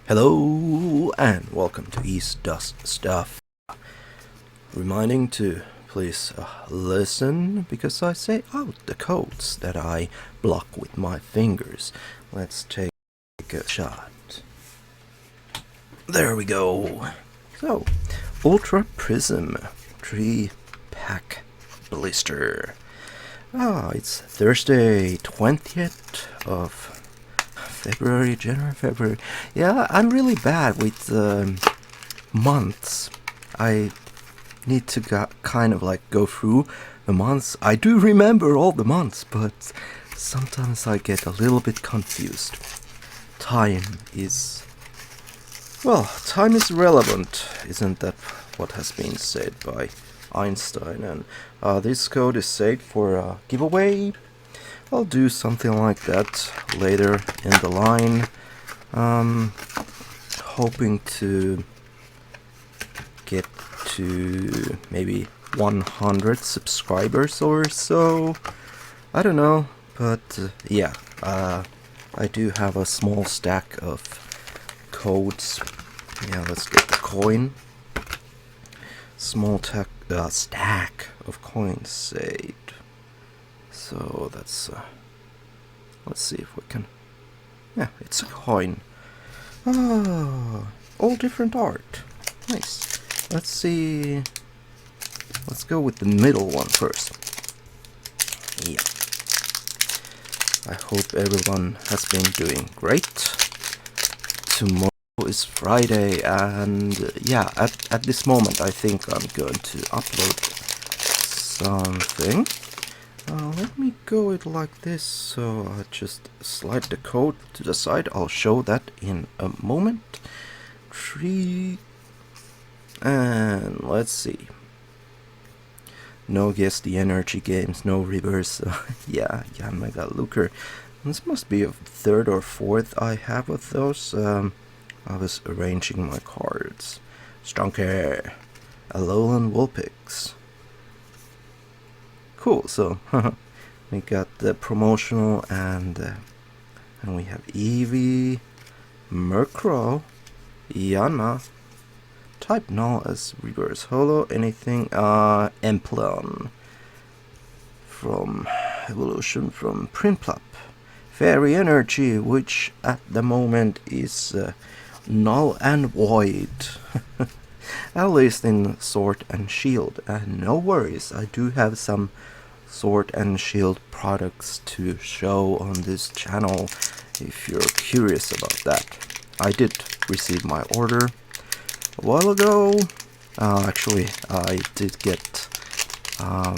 Hello and welcome to East Dust Stuff. Reminding to please listen because I say out the codes that I block with my fingers. Let's take a shot. There we go. So, Ultra Prism 3-pack blister. It's Thursday, 20th of February. Yeah, I'm really bad with months. I need to kind of like go through the months. I do remember all the months, but sometimes I get a little bit confused. Time is relevant, isn't that what has been said by Einstein? And this code is saved for a giveaway. I'll do something like that later in the line. Hoping to get to maybe 100 subscribers or so. I don't know, but yeah, I do have a small stack of codes. Yeah, let's get the coin. Small stack of coins saved. So that's, let's see if we can, yeah, it's a coin. All different art. Nice. Let's see, let's go with the middle one first. Yeah. I hope everyone has been doing great. Tomorrow is Friday, and yeah, at this moment I think I'm going to upload something. Let me go it like this, so I just slide the code to the side. I'll show that in a moment. 3, and let's see. No guess the energy games, no reverse. Yeah, Mega Looker. This must be a third or fourth I have of those. I was arranging my cards. Stonker, Alolan Vulpix. Cool, so we got the promotional and we have Eevee, Murkrow, Yanma, Type Null as reverse holo, anything, Emplon from Evolution from Prinplup, Fairy Energy, which at the moment is null and void. At least in Sword and Shield, and no worries, I do have some Sword and Shield products to show on this channel if you're curious about that. I did receive my order a while ago. Actually, I did get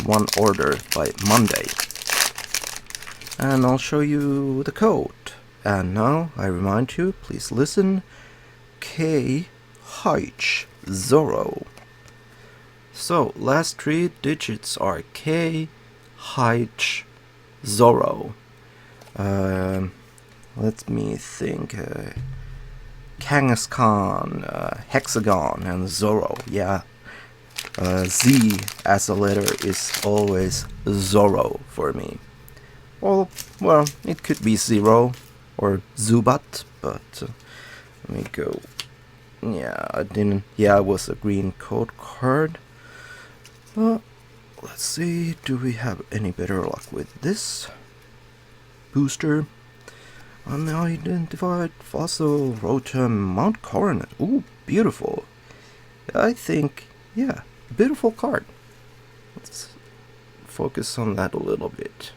one order by Monday, and I'll show you the code. And now I remind you, please listen. K-H Zoro. So last 3 digits are K H Zoro. Let me think. Kangaskhan, Hexagon, and Zoro. Yeah. Z as a letter is always Zoro for me. Well, it could be Zero or Zubat, but let me go. Yeah, it was a green code card. Let's see, do we have any better luck with this? Booster. Unidentified fossil Rotom Mount Coronet. Ooh, beautiful. I think, yeah, beautiful card. Let's focus on that a little bit.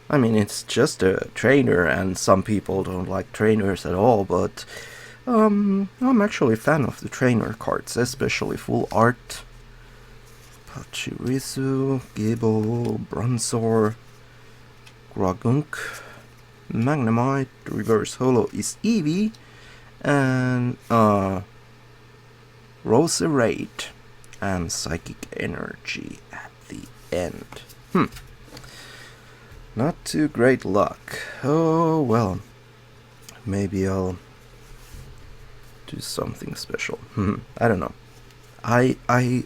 I mean, it's just a trainer, and some people don't like trainers at all, but I'm actually a fan of the trainer cards, especially full art. Pachirisu, Gable, Bronzor, Grogunk, Magnemite, reverse holo is Eevee, and Roserade, and Psychic Energy at the end. Not too great luck. Oh well, maybe I'll do something special. I don't know. I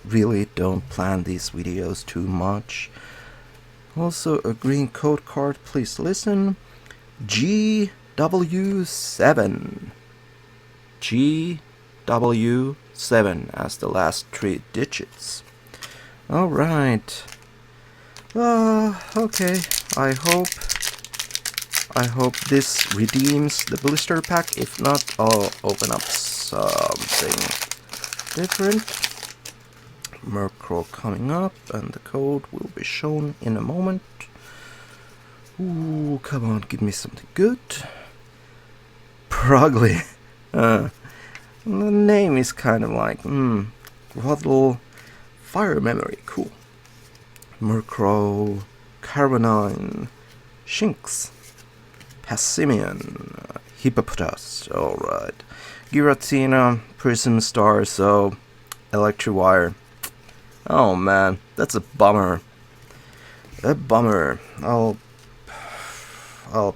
really don't plan these videos too much. Also, a green code card, please listen. GW7. GW7 as the last 3 digits. Alright. Okay. I hope this redeems the blister pack. If not, I'll open up something different. Murkrow coming up, and the code will be shown in a moment. Ooh, come on, give me something good. Progly. The name is kind of like, Groddle, Fire Memory, cool. Murkrow, Carbonine, Shinx, Passimian, Hippopotas, alright. Giratina, Prism Star, so Electrovire. Oh man, that's a bummer. A bummer. I'll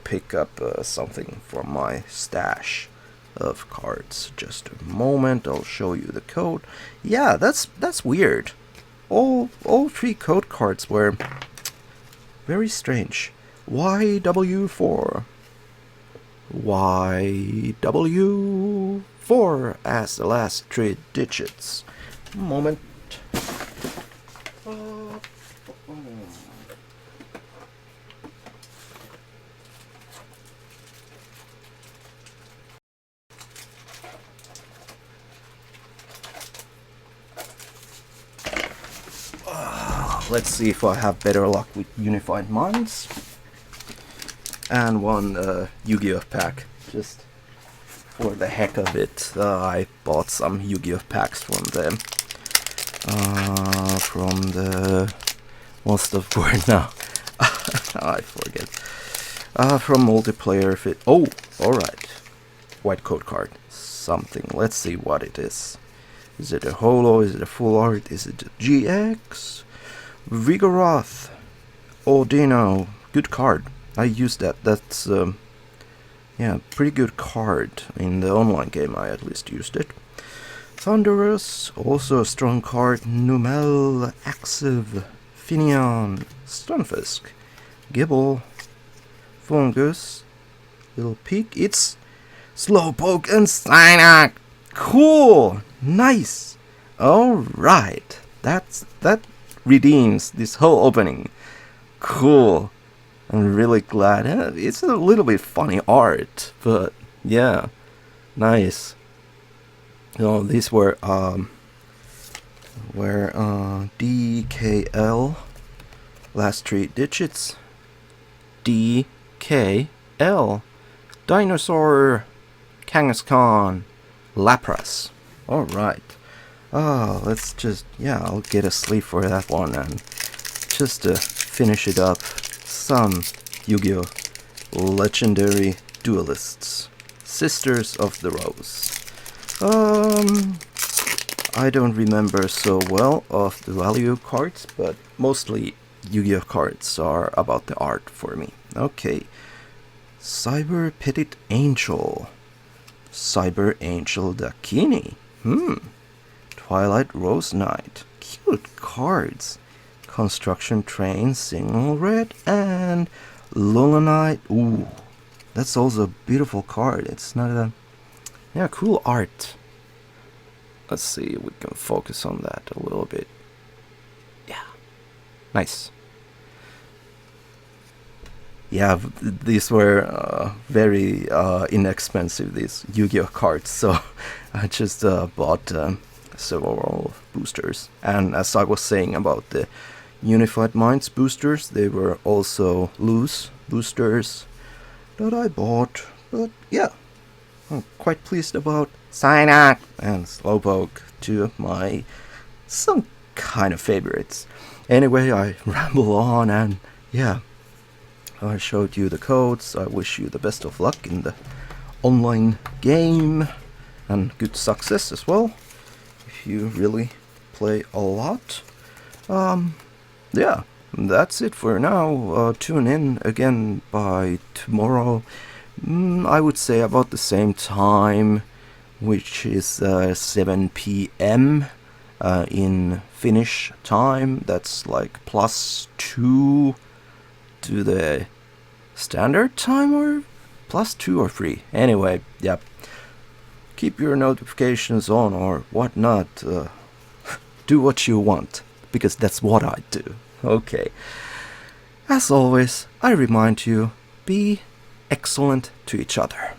pick up something from my stash of cards. Just a moment, I'll show you the code. Yeah, that's weird. All 3 code cards were very strange. YW4. YW4 as the last 3 digits. Moment. Let's see if I have better luck with Unified Minds. And one Yu-Gi-Oh pack, just for the heck of it. I bought some Yu-Gi-Oh packs from them. From the... what's the word now? I forget. From multiplayer fit. Oh, alright. White code card. Something. Let's see what it is. Is it a holo? Is it a full art? Is it a GX? Vigoroth. Ordino. Good card. I used that. That's yeah, pretty good card. In the online game I at least used it. Thunderous, also a strong card. Numel, Axiv, Finion, Stunfisk, Gibble, Fungus, Little Peak. It's Slowpoke and Psyduck. Cool, nice. Alright, that redeems this whole opening. Cool. I'm really glad. It's a little bit funny art, but yeah, nice. So these were DKL, last 3 digits. DKL, Dinosaur, Kangaskhan, Lapras. Alright. Let's just, yeah, I'll get a sleeve for that one, and just to finish it up, some Yu-Gi-Oh! Legendary Duelists, Sisters of the Rose. I don't remember so well of the value cards, but mostly Yu-Gi-Oh! Cards are about the art for me. Okay. Cyber Petit Angel. Cyber Angel Dakini. Twilight Rose Knight. Cute cards. Construction Train, Single Red, and Lulanite. Ooh, that's also a beautiful card. It's not a... yeah, cool art. Let's see if we can focus on that a little bit. Yeah, nice. Yeah, these were very inexpensive, these Yu-Gi-Oh cards, so I just bought several boosters. And as I was saying about the Unified Minds boosters, they were also loose boosters that I bought. But yeah, I'm quite pleased about Psyduck and Slowpoke, two of my some kind of favorites. Anyway, I ramble on, and yeah, I showed you the codes. I wish you the best of luck in the online game and good success as well if you really play a lot. Yeah, that's it for now. Tune in again by tomorrow. I would say about the same time, which is 7 p.m. In Finnish time. That's like +2 to the standard time, or +2 or 3. Anyway, yeah. keep your notifications on or whatnot. Do what you want, because that's what I do. Okay. As always, I remind you, be excellent to each other.